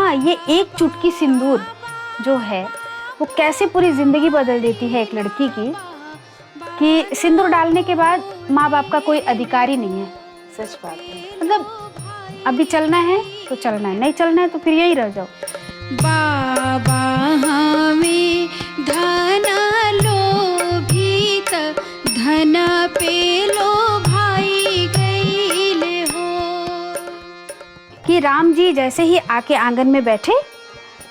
जहाँ ये एक चुटकी सिंदूर जो है वो कैसे पूरी ज़िंदगी बदल देती है एक लड़की की, कि सिंदूर डालने के बाद माँ बाप का कोई अधिकार ही नहीं है। सच बात है। मतलब अभी चलना है तो चलना है, नहीं चलना है तो फिर यही रह जाओ। बाबा हमें धन लोभित धन पे लो भाई गईले हो। कि राम जी जैसे ही आके आंगन में बैठे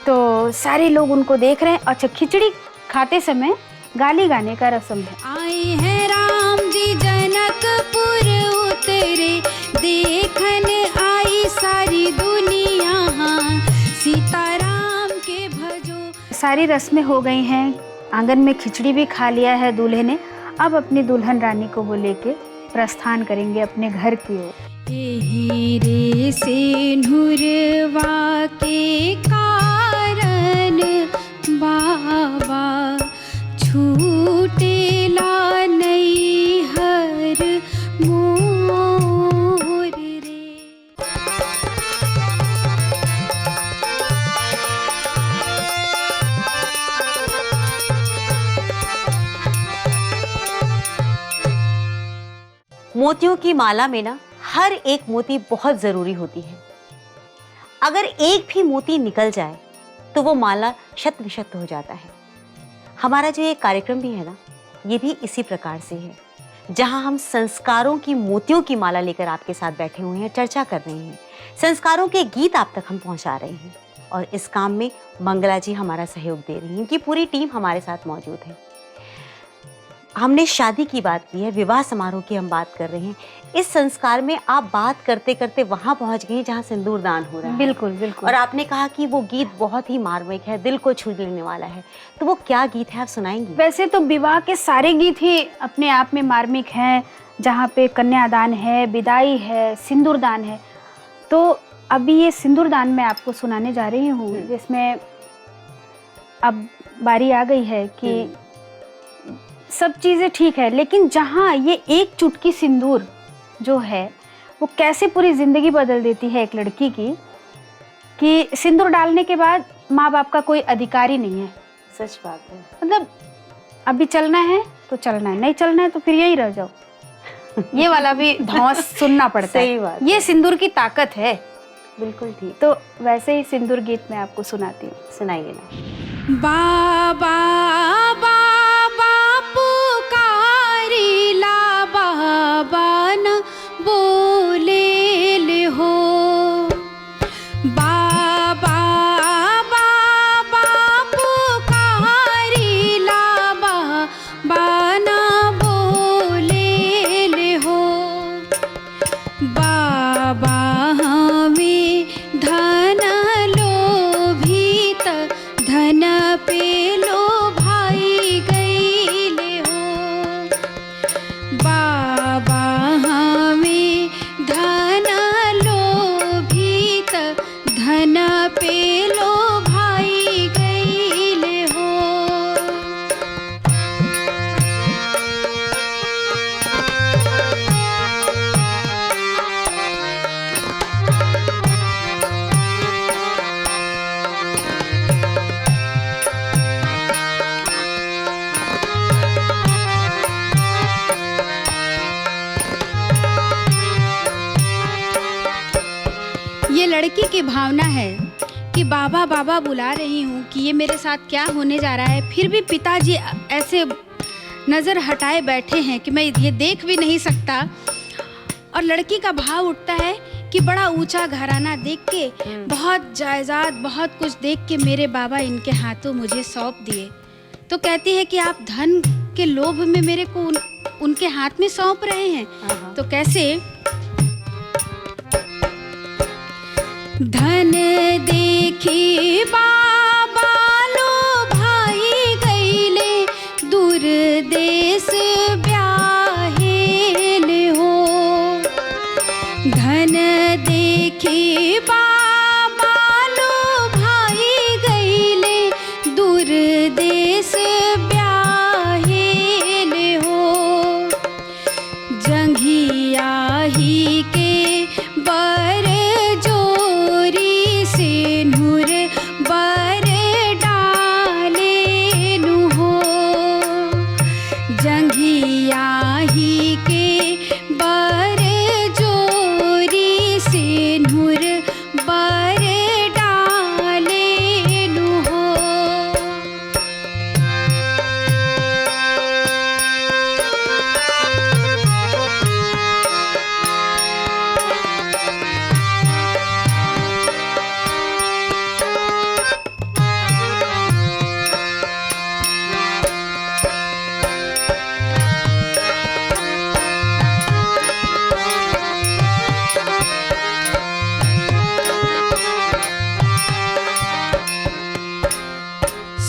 तो सारे लोग उनको देख रहे हैं। अच्छा, खिचड़ी खाते समय गाली गाने का रस्म है। आए हैं राम जी जनकपुर उतरे, देखन आई सारी दुनिया, सीताराम के भजो। सारी रस्में हो गई हैं, आंगन में खिचड़ी भी खा लिया है दूल्हे ने। अब अपनी दुल्हन रानी को वो लेके प्रस्थान करेंगे अपने घर की ओर। हीरे से नुरवा के कारण बाबा छूटेला नहीं हर मोर रे। मोतियों की माला में ना हर एक मोती बहुत ज़रूरी होती है। अगर एक भी मोती निकल जाए तो वो माला शत विशत हो जाता है। हमारा जो ये कार्यक्रम भी है ना, ये भी इसी प्रकार से है, जहां हम संस्कारों की मोतियों की माला लेकर आपके साथ बैठे हुए हैं, चर्चा कर रहे हैं, संस्कारों के गीत आप तक हम पहुंचा रहे हैं। और इस काम में मंगला जी हमारा सहयोग दे रही हैं। इनकी पूरी टीम हमारे साथ मौजूद है। हमने शादी की बात की है, विवाह समारोह की हम बात कर रहे हैं। इस संस्कार में आप बात करते करते वहां पहुंच गई जहां सिंदूर दान हो रहा है। बिल्कुल बिल्कुल। और आपने कहा कि वो गीत बहुत ही मार्मिक है, दिल को छू लेने वाला है। तो वो क्या गीत है, आप सुनाएंगी? वैसे तो विवाह के सारे गीत ही अपने आप में मार्मिक हैं, जहाँ पे कन्यादान है, विदाई है, सिंदूरदान है। तो अभी ये सिंदूरदान मैं आपको सुनाने जा रही हूँ, जिसमें अब बारी आ गई है कि सब चीज़ें ठीक है, लेकिन जहाँ ये एक चुटकी सिंदूर जो है वो कैसे पूरी ज़िंदगी बदल देती है एक लड़की की, कि सिंदूर डालने के बाद माँ बाप का कोई अधिकार ही नहीं है। सच बात है। मतलब अभी चलना है तो चलना है, नहीं चलना है तो फिर यही रह जाओ। ये वाला भी धौंस सुनना पड़ता है। सही बात। ये सिंदूर की ताकत है। बिल्कुल ठीक। तो वैसे ही सिंदूर गीत मैं आपको सुनाती हूँ, सुनाइए ना। बाबा बाबा पुकारिला, बाबा न बोले ले हो। बाबा बाबा पुकारिला, बाबा न बोले ले हो। बाबा हमें धन लोभित धन पे लो भाई गईले हो। बाबा हमें धन लोभित धन पे लो भाई गईले हो। ये लड़की की भावना है कि बाबा बाबा बुला रही हूँ कि ये मेरे साथ क्या होने जा रहा है। फिर भी पिताजी ऐसे नज़र हटाए बैठे हैं कि मैं ये देख भी नहीं सकता। और लड़की का भाव उठता है कि बड़ा ऊंचा घराना देख के, बहुत जायदाद, बहुत कुछ देख के मेरे बाबा इनके हाथों मुझे सौंप दिए। तो कहती है कि आप धन के लोभ में मेरे को उनके हाथ में सौंप रहे हैं। तो कैसे? धन देखी बाबा लो भाई गईले, दूर देश ब्याहेले हो। धन देखी बाबा लो भाई गईले, दूर देश ब्याहेले हो। जंघिया ही के बर जोरी से नूर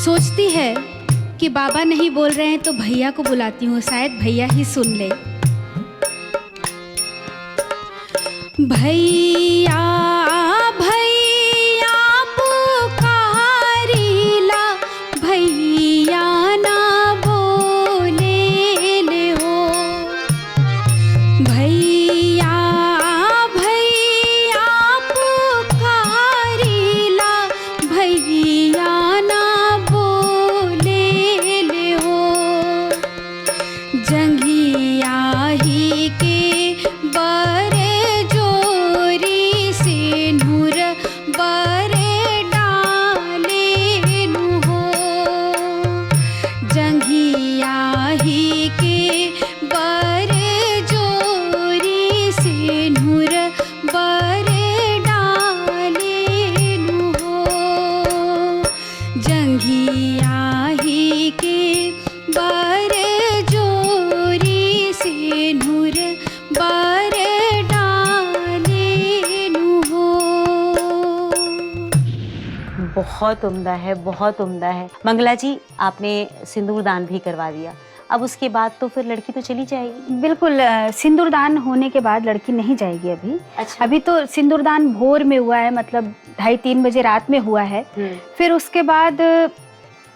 सोचती है कि बाबा नहीं बोल रहे हैं तो भैया को बुलाती हूँ, शायद भैया ही सुन ले। भैया भैया पुकारिला, भैया ना बोले ले हो। भैया भैया पुकारिला, भैया ना बोले ले हो। जंघिया ही के बरे जोरी से नूर बरे डाले नु हो। जंघिया ही के बरे जोरी से नूर बरे डाले नु हो। जंघिया ही के बरे जोरी से नूर बरे डाले नु हो। बहुत उम्दा है, बहुत उम्दा है। मंगला जी, आपने सिंदूर दान भी करवा दिया, अब उसके बाद तो फिर लड़की तो चली जाएगी। बिल्कुल, सिंदूरदान होने के बाद लड़की नहीं जाएगी अभी। अच्छा। अभी तो सिंदूरदान भोर में हुआ है, मतलब 2:30-3 बजे रात में हुआ है। फिर उसके बाद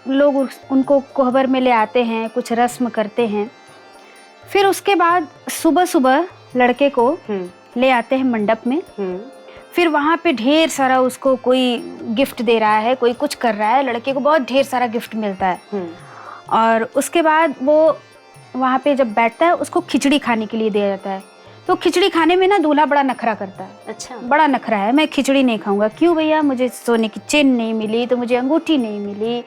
लोग उनको कोहबर में ले आते हैं, कुछ रस्म करते हैं। फिर उसके बाद सुबह सुबह लड़के को ले आते हैं मंडप में। फिर वहाँ पे ढेर सारा उसको कोई गिफ्ट दे रहा है, कोई कुछ कर रहा है, लड़के को बहुत ढेर सारा गिफ्ट मिलता है। और उसके बाद वो वहाँ पे जब बैठता है उसको खिचड़ी खाने के लिए दिया जाता है। तो खिचड़ी खाने में ना दूल्हा बड़ा नखरा करता है। अच्छा। बड़ा नखरा है, मैं खिचड़ी नहीं खाऊंगा। क्यों भैया? मुझे सोने की चेन नहीं मिली, तो मुझे अंगूठी नहीं मिली,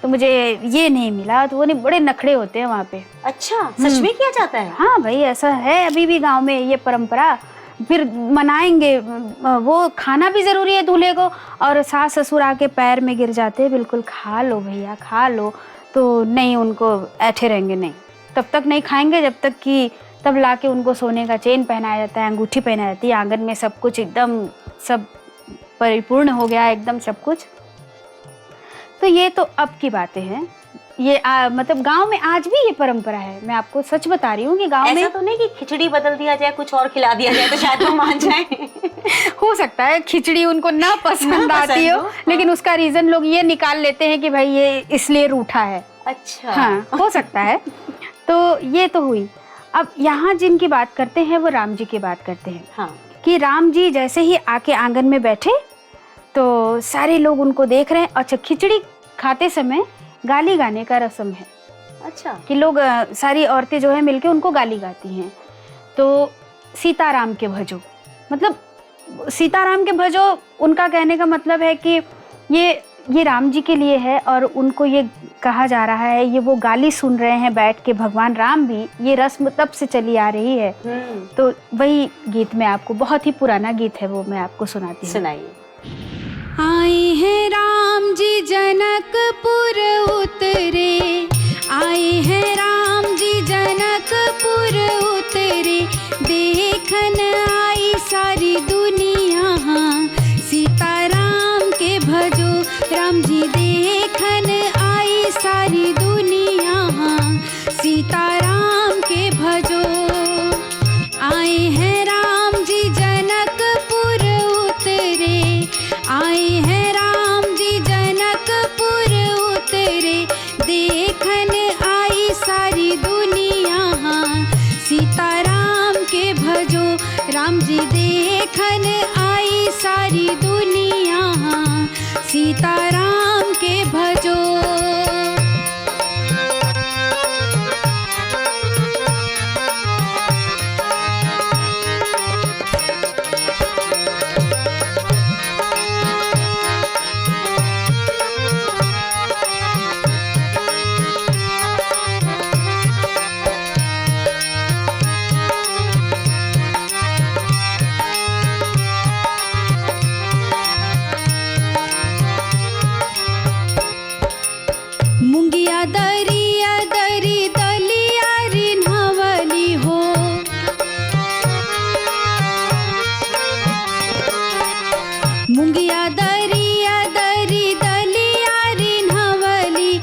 तो मुझे ये नहीं मिला। तो वो नहीं, बड़े नखरे होते हैं वहाँ पे। अच्छा, सच में किया जाता है? हाँ भाई, ऐसा है अभी भी गाँव में ये परंपरा। फिर मनाएंगे, वो खाना भी ज़रूरी है दूल्हे को। और सास ससुर आके पैर में गिर जाते हैं, बिल्कुल खा लो भैया खा लो। तो नहीं, उनको ऐठे रहेंगे, नहीं, तब तक नहीं खाएंगे जब तक कि तब लाके उनको सोने का चेन पहनाया जाता है, अंगूठी पहनाई जाती है। आंगन में सब कुछ एकदम सब परिपूर्ण हो गया, एकदम सब कुछ। तो ये तो अब की बातें हैं। ये मतलब गांव में आज भी ये परंपरा है। मैं आपको सच बता रही हूँ कि गांव में ऐसा तो नहीं कि खिचड़ी बदल दिया जाए, कुछ और खिला दिया जाए तो शायद वो मान जाए। हो सकता है खिचड़ी उनको ना पसंद आती हो, लेकिन उसका रीजन लोग ये निकाल लेते हैं कि भाई ये इसलिए रूठा है। अच्छा। हाँ, हो सकता है। तो ये तो हुई। अब यहाँ जिनकी बात करते हैं वो राम जी की बात करते हैं। हाँ। कि राम जी जैसे ही आके आंगन में बैठे तो सारे लोग उनको देख रहे हैं। अच्छा, खिचड़ी खाते समय गाली गाने का रस्म है। अच्छा। कि लोग सारी औरतें जो है मिलके उनको गाली गाती हैं। तो सीताराम के भजो, मतलब सीताराम के भजो, उनका कहने का मतलब है कि ये राम जी के लिए है। और उनको ये कहा जा रहा है, ये वो गाली सुन रहे हैं बैठ के भगवान राम भी। ये रस्म तब से चली आ रही है। तो वही गीत में आपको, बहुत ही पुराना गीत है वो, मैं आपको सुनाती हूँ। सुनाइए। आए हैं राम जी जनकपुर उतरे, आए हैं राम जी जनकपुर उतरे। देखन आई सारी दुनिया, सीताराम के भजो। राम जी देखन आई सारी दुनिया, सीताराम के भजो। आए हैं राम जी जनकपुर उतरे, आए हैं राम जी जनकपुर उतरे। देखन आई सारी दुनिया, सीताराम के भजो। राम जी देखन आई सारी दुनिया, सीताराम के भजो। मुंगिया दरिया दरी दलिया रिन्हवली हो। मुंगिया दरिया दरी दलिया रिन्हवली।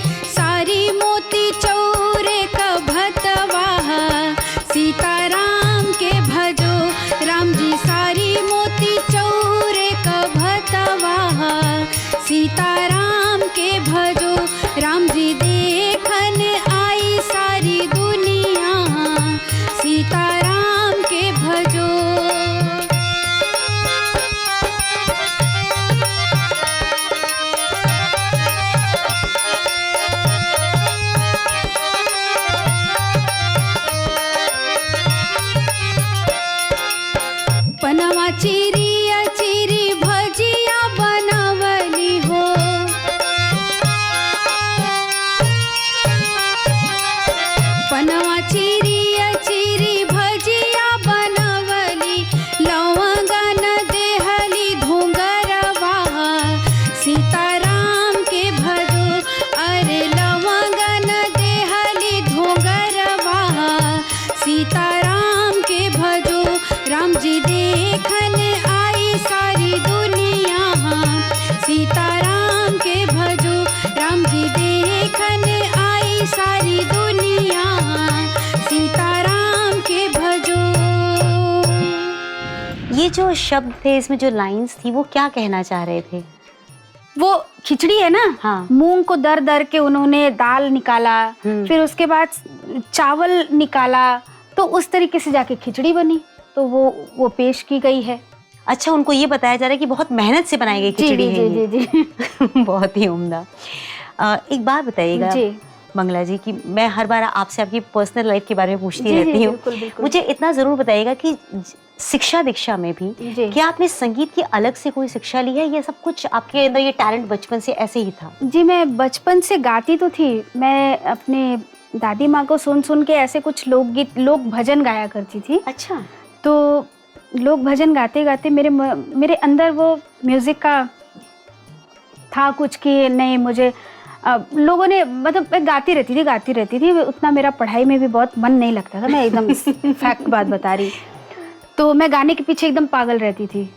जो शब्द थे, इसमें जो लाइंस थी, वो क्या कहना चाह रहे थे? वो खिचड़ी है ना, हाँ। मूंग को दर दर के उन्होंने दाल निकाला, फिर उसके बाद चावल निकाला, तो उस तरीके से जाके खिचड़ी बनी, तो वो पेश की गई है। अच्छा, उनको ये बताया जा रहा है कि बहुत मेहनत से बनाई गई खिचड़ी है जी ये। जी जी बहुत ही उम्दा। एक बात बताइएगा जी मंगला जी कि मैं हर बार आपसे आपकी पर्सनल लाइफ के बारे में पूछती जी, रहती जी, हूँ। बिल्कुल, बिल्कुल। मुझे इतना जरूर बताइएगा कि शिक्षा दीक्षा में भी जी। क्या आपने संगीत की अलग से कोई शिक्षा ली है, या सब कुछ आपके अंदर ये टैलेंट बचपन से ऐसे ही था? जी, मैं बचपन से गाती तो थी। मैं अपने दादी माँ को सुन सुन के ऐसे कुछ लोकगीत, लोक भजन गाया करती थी। अच्छा। तो लोक भजन गाते गाते मेरे अंदर वो म्यूजिक का था कुछ कि नहीं, मुझे लोगों ने, मतलब मैं गाती रहती थी। उतना मेरा पढ़ाई में भी बहुत मन नहीं लगता था, मैं एकदम फैक्ट बात बता रही। तो मैं गाने के पीछे एकदम पागल रहती थी।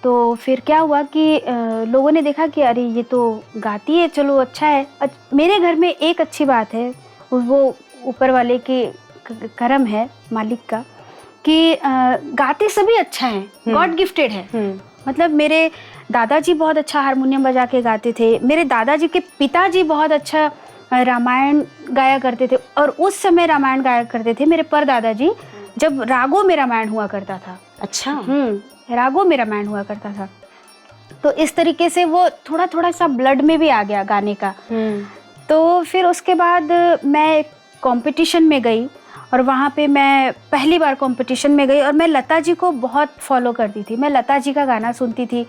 तो फिर क्या हुआ कि लोगों ने देखा कि अरे ये तो गाती है, चलो अच्छा है। मेरे घर में एक अच्छी बात है, वो ऊपर वाले के करम है, मालिक का, कि गाते सभी अच्छा है, गॉड गिफ्टेड है। मतलब मेरे दादाजी बहुत अच्छा हारमोनियम बजा के गाते थे, मेरे दादाजी के पिताजी बहुत अच्छा रामायण गाया करते थे, और उस समय रामायण गाया करते थे मेरे परदादाजी, जब रागों में रामायण हुआ करता था। अच्छा। रागों में रामायण हुआ करता था। तो इस तरीके से वो थोड़ा थोड़ा सा ब्लड में भी आ गया गाने का। तो फिर उसके बाद मैं कंपटीशन में गई, और वहाँ पे मैं पहली बार कंपटीशन में गई, और मैं लता जी को बहुत फॉलो करती थी। मैं लता जी का गाना सुनती थी,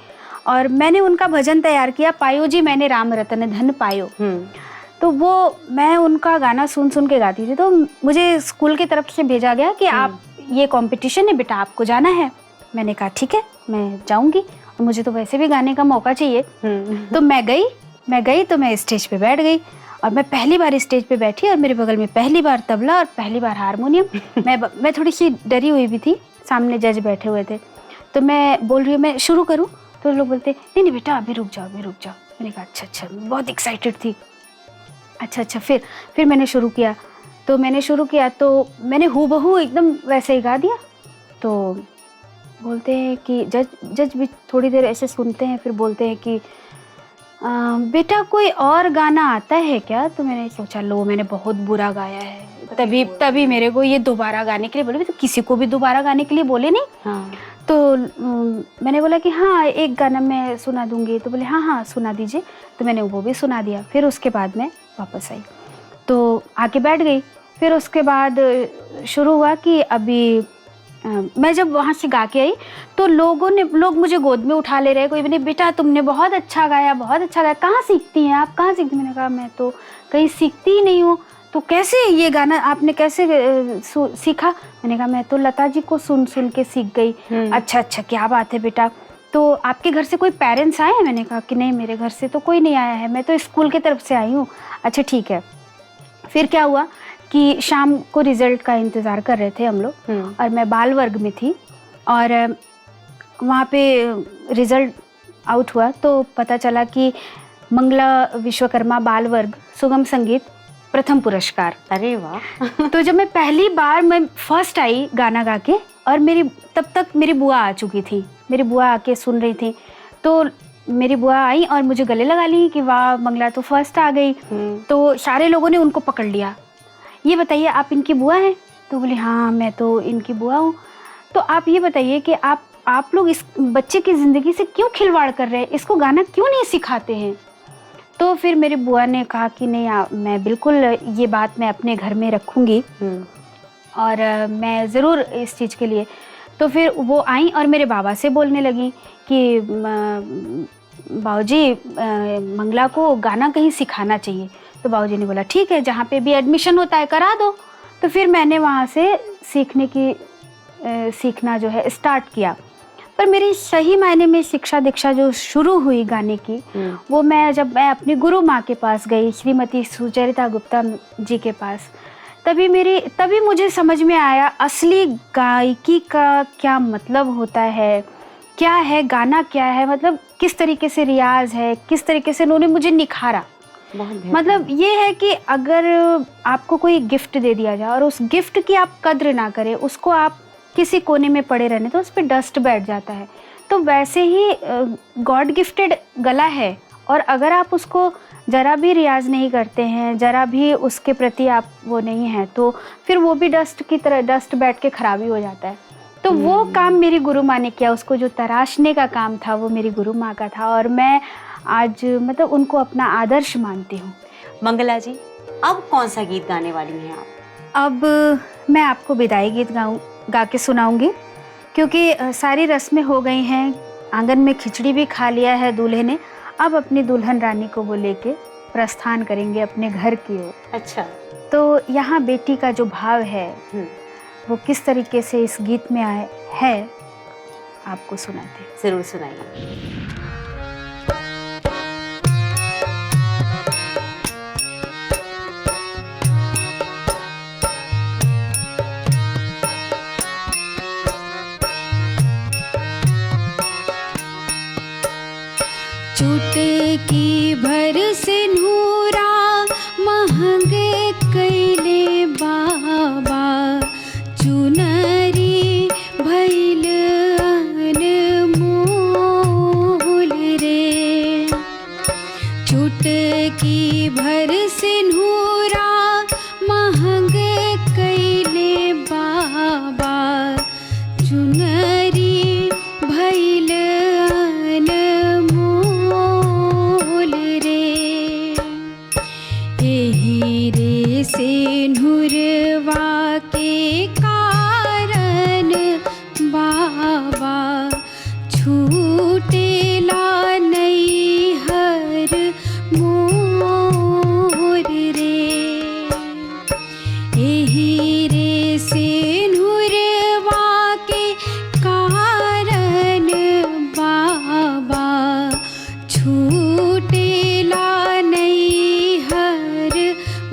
और मैंने उनका भजन तैयार किया, पायो जी मैंने राम रतन धन पायो। तो वो मैं उनका गाना सुन सुन के गाती थी। तो मुझे स्कूल की तरफ से भेजा गया कि आप, ये कंपटीशन है बेटा, आपको जाना है। मैंने कहा ठीक है, मैं जाऊंगी, और मुझे तो वैसे भी गाने का मौका चाहिए। तो मैं गई तो मैं स्टेज पे बैठ गई, और मैं पहली बार स्टेज पे बैठी, और मेरे बगल में पहली बार तबला और पहली बार हारमोनियम। मैं थोड़ी सी डरी हुई भी थी, सामने जज बैठे हुए थे। तो मैं बोल रही हूँ, मैं शुरू करूँ? तो लोग बोलते नहीं नहीं बेटा, अभी रुक जाओ। मैंने कहा अच्छा, बहुत एक्साइटेड थी। अच्छा, फिर मैंने शुरू किया। तो मैंने हूबहू एकदम वैसे ही गा दिया। तो बोलते हैं कि जज भी थोड़ी देर ऐसे सुनते हैं, फिर बोलते हैं कि बेटा कोई और गाना आता है क्या? तो मैंने सोचा, लो मैंने बहुत बुरा गाया है। तभी मेरे को ये दोबारा गाने के लिए बोले। तो किसी को भी दोबारा गाने के लिए बोले नहीं। हाँ। तो मैंने बोला कि हाँ, एक गाना मैं सुना दूंगी। तो बोले हाँ सुना दीजिए। तो मैंने वो भी सुना दिया। फिर उसके बाद मैं वापस आई, तो आके बैठ गई। फिर उसके बाद शुरू हुआ कि अभी मैं जब वहाँ से गा के आई, तो लोग मुझे गोद में उठा ले रहे। कोई भी नहीं, बेटा तुमने बहुत अच्छा गाया, कहाँ सीखती हैं आप, कहाँ सीखती? मैंने कहा मैं तो कहीं सीखती ही नहीं हूँ। तो कैसे ये गाना आपने कैसे सीखा? मैंने कहा मैं तो लता जी को सुन सुन के सीख गई। अच्छा, क्या बात है बेटा, तो आपके घर से कोई पेरेंट्स आए हैं? मैंने कहा कि नहीं, मेरे घर से तो कोई नहीं आया है, मैं तो स्कूल की तरफ से आई हूँ। अच्छा ठीक है। फिर क्या हुआ कि शाम को रिजल्ट का इंतज़ार कर रहे थे हम लोग, और मैं बाल वर्ग में थी, और वहाँ पे रिजल्ट आउट हुआ। तो पता चला कि मंगला विश्वकर्मा बाल वर्ग सुगम संगीत प्रथम पुरस्कार। अरे वाह। तो जब मैं पहली बार मैं फर्स्ट आई गाना गा के, और तब तक मेरी बुआ आ चुकी थी, मेरी बुआ आके सुन रही थी। तो मेरी बुआ आई और मुझे गले लगा ली कि वाह मंगला तो फर्स्ट आ गई। तो सारे लोगों ने उनको पकड़ लिया, ये बताइए आप इनकी बुआ हैं? तो बोली हाँ मैं तो इनकी बुआ हूँ। तो आप ये बताइए कि आप लोग इस बच्चे की ज़िंदगी से क्यों खिलवाड़ कर रहे हैं, इसको गाना क्यों नहीं सिखाते हैं? तो फिर मेरी बुआ ने कहा कि नहीं, मैं बिल्कुल ये बात मैं अपने घर में रखूँगी, और मैं ज़रूर इस चीज़ के लिए। तो फिर वो आई और मेरे बाबा से बोलने लगी कि बाबूजी मंगला को गाना कहीं सिखाना चाहिए। तो बाबूजी ने बोला ठीक है, जहाँ पे भी एडमिशन होता है करा दो। तो फिर मैंने वहाँ से सीखना जो है स्टार्ट किया। पर मेरी सही मायने में शिक्षा दीक्षा जो शुरू हुई गाने की, वो जब मैं अपनी गुरु माँ के पास गई, श्रीमती सुचरिता गुप्ता जी के पास, तभी मुझे समझ में आया असली गायकी का क्या मतलब होता है, क्या है गाना, क्या है मतलब किस तरीके से रियाज है, किस तरीके से उन्होंने मुझे निखारा। मतलब ये है कि अगर आपको कोई गिफ्ट दे दिया जाए और उस गिफ्ट की आप कद्र ना करें, उसको आप किसी कोने में पड़े रहने तो उस पर डस्ट बैठ जाता है। तो वैसे ही गॉड गिफ्टेड गला है, और अगर आप उसको ज़रा भी रियाज नहीं करते हैं, ज़रा भी उसके प्रति आप वो नहीं हैं, तो फिर वो भी डस्ट की तरह डस्ट बैठ के ख़राबी हो जाता है। तो वो काम मेरी गुरु माँ ने किया, उसको जो तराशने का काम था वो मेरी गुरु माँ का था, और मैं आज मतलब उनको अपना आदर्श मानती हूँ। मंगला जी, अब कौन सा गीत गाने वाली हैं आप? अब मैं आपको विदाई गीत गा के सुनाऊंगी, क्योंकि सारी रस्में हो गई हैं, आंगन में खिचड़ी भी खा लिया है दूल्हे ने। अब अपनी दुल्हन रानी को वो लेके प्रस्थान करेंगे अपने घर की ओर। अच्छा। तो यहाँ बेटी का जो भाव है वो किस तरीके से इस गीत में है आपको सुनाते हैं। जरूर सुनाइए। चुटकी भर सिंदूरा महंग कैले बाबा, चुनरी भइल अनमोल रे। चुटकी भर सिंदूरा महंग कैले बाबा, चुनरी भइल सिंदूरवा के कारण बाबा, छूटेला नैहर मोर रे। एही रे सिंदूरवा के कारण बाबा, छूटेला नैहर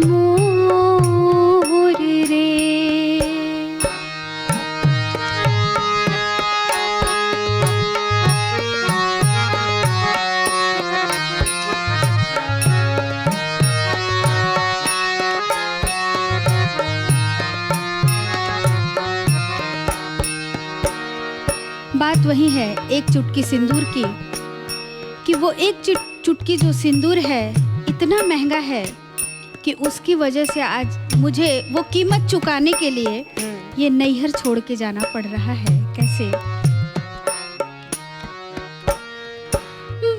मोर रे। बात वही है एक चुटकी सिंदूर की, कि वो एक चुटकी जो सिंदूर है इतना महंगा है कि उसकी वजह से आज मुझे वो कीमत चुकाने के लिए ये नैहर छोड़ के जाना पड़ रहा है। कैसे?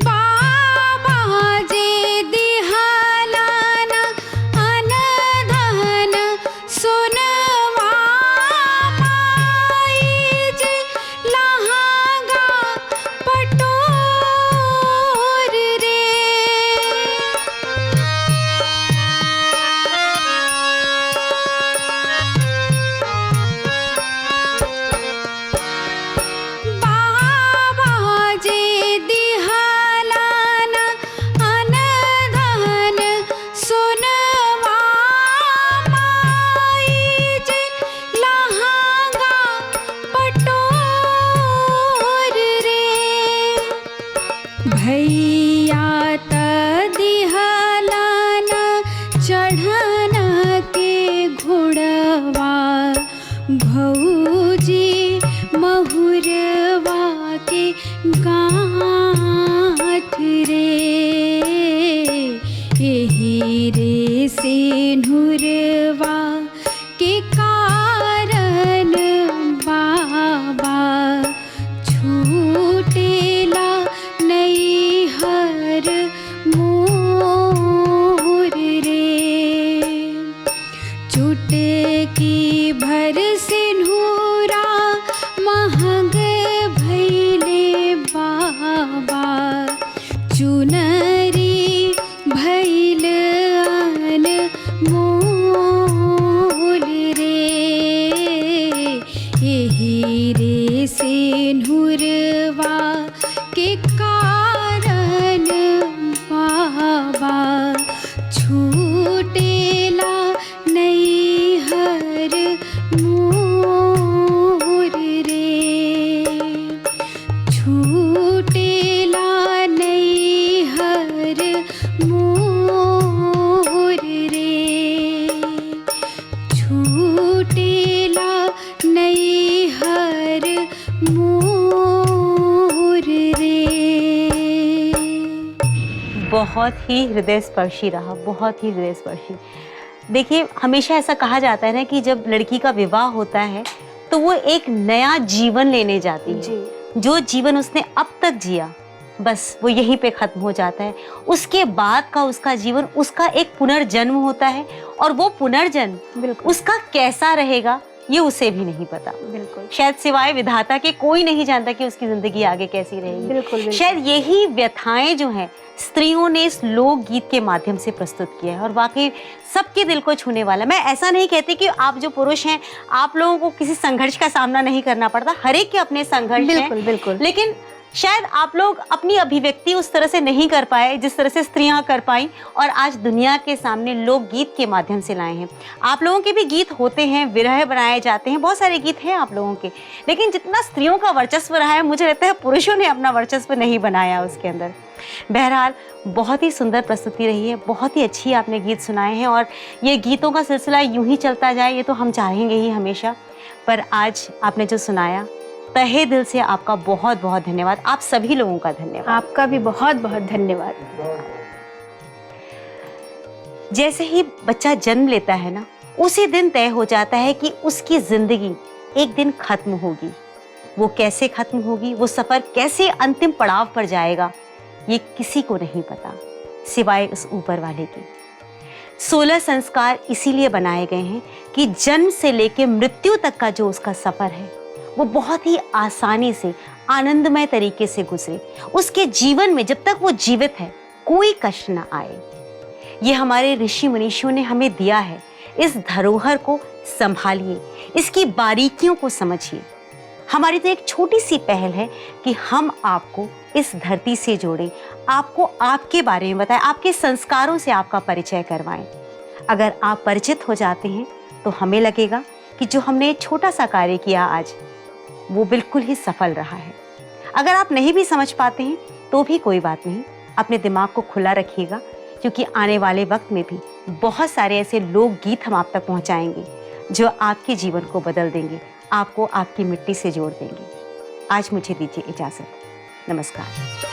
बाबा जे दिहालाना अनधन सोनवा, माई जे लहंगा पटोर रे। बाबा जे दिहालाना अनधन सोनवा, माई जे लहंगा पटोर रे। भैया त दिहालाना चढ़न के घोड़वा, भौजी महुरवा के गाँठ रे। एही रे सिंदूरवा के कारण बाबा, छूटेला नैहर मोर रे। चुटकी भर सिंदूरा महंग भइले बाबा, चुनरी भइल अनमोल बहुत ही हृदय स्पर्शी रहा, बहुत ही हृदय स्पर्शी। देखिए, हमेशा ऐसा कहा जाता है ना कि जब लड़की का विवाह होता है तो वो एक नया जीवन लेने जाती है। जी। जो जीवन उसने अब तक जिया, बस वो यहीं पे खत्म हो जाता है। उसके बाद का उसका जीवन, उसका एक पुनर्जन्म होता है, और वो पुनर्जन्म बिल्कुल उसका कैसा रहेगा ये उसे भी नहीं पता। बिल्कुल शायद सिवाय विधाता के कोई नहीं जानता कि उसकी जिंदगी आगे कैसी रहेगी। बिल्कुल शायद यही व्यथाएं जो हैं स्त्रियों ने इस लोकगीत के माध्यम से प्रस्तुत किया है, और वाकई सबके दिल को छूने वाला। मैं ऐसा नहीं कहती कि आप जो पुरुष हैं आप लोगों को किसी संघर्ष का सामना नहीं करना पड़ता, हर एक के अपने संघर्ष बिल्कुल हैं, बिल्कुल लेकिन शायद आप लोग अपनी अभिव्यक्ति उस तरह से नहीं कर पाए जिस तरह से स्त्रियां कर पाई, और आज दुनिया के सामने लोकगीत के माध्यम से लाए हैं। आप लोगों के भी गीत होते हैं, विरह बनाए जाते हैं, बहुत सारे गीत हैं आप लोगों के, लेकिन जितना स्त्रियों का वर्चस्व रहा है मुझे लगता है पुरुषों ने अपना वर्चस्व नहीं बनाया उसके अंदर। बहरहाल बहुत ही सुंदर प्रस्तुति रही है, बहुत ही अच्छी आपने गीत सुनाए हैं, और ये गीतों का सिलसिला यूं ही चलता जाए ये तो हम चाहेंगे ही हमेशा। पर आज आपने जो सुनाया, तहे दिल से आपका बहुत बहुत धन्यवाद। आप सभी लोगों का धन्यवाद। आपका भी बहुत बहुत धन्यवाद। जैसे ही बच्चा जन्म लेता है ना, उसी दिन तय हो जाता है कि उसकी जिंदगी एक दिन खत्म होगी। वो कैसे खत्म होगी, वो सफर कैसे अंतिम पड़ाव पर जाएगा, ये किसी को नहीं पता सिवाय उस ऊपर वाले के। 16 संस्कार इसीलिए बनाए गए हैं कि जन्म से लेकर मृत्यु तक का जो उसका सफर है वो बहुत ही आसानी से, आनंदमय तरीके से गुजरे। उसके जीवन में जब तक वो जीवित है कोई कष्ट ना आए। ये हमारे ऋषि मुनीषियों ने हमें दिया है। इस धरोहर को संभालिए, इसकी बारीकियों को समझिए। हमारी तो एक छोटी सी पहल है कि हम आपको इस धरती से जोड़ें, आपको आपके बारे में बताएं, आपके संस्कारों से आपका परिचय करवाएं। अगर आप परिचित हो जाते हैं तो हमें लगेगा कि जो हमने छोटा सा कार्य किया आज वो बिल्कुल ही सफल रहा है। अगर आप नहीं भी समझ पाते हैं तो भी कोई बात नहीं, अपने दिमाग को खुला रखिएगा, क्योंकि आने वाले वक्त में भी बहुत सारे ऐसे लोकगीत हम आप तक पहुंचाएंगे जो आपके जीवन को बदल देंगे, आपको आपकी मिट्टी से जोड़ देंगे। आज मुझे दीजिए इजाजत। नमस्कार।